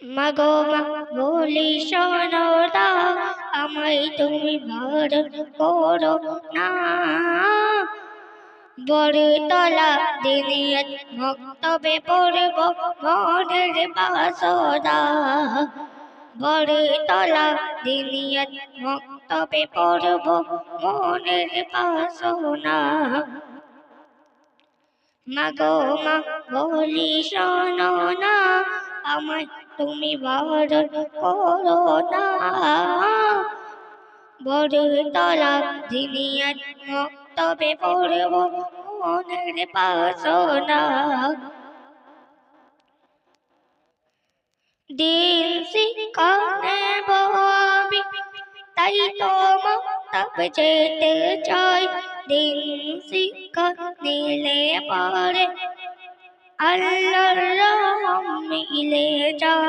মাগো মা বলি শোনো না, আমায় তুমি বারণ করো না। বড়তলা দিনিয়ত মক্তবে পড়ব মনের বাসনা। বড়তলা দিনিয়ত মক্তবে পড়ব মনের বাসনা। মাগো মা বলি শোনো না, আমায় তুমি বারণ করো না। বড়তলা দিনিয়ত মক্তবে পড়ব মনের বাসনা। দিন শিক্ষা নেব আমি, তাই তো মক্তব যেতে চাই। দিন শিক্ষা নিলে পরে আল্লাহর রহম মিলে যায়।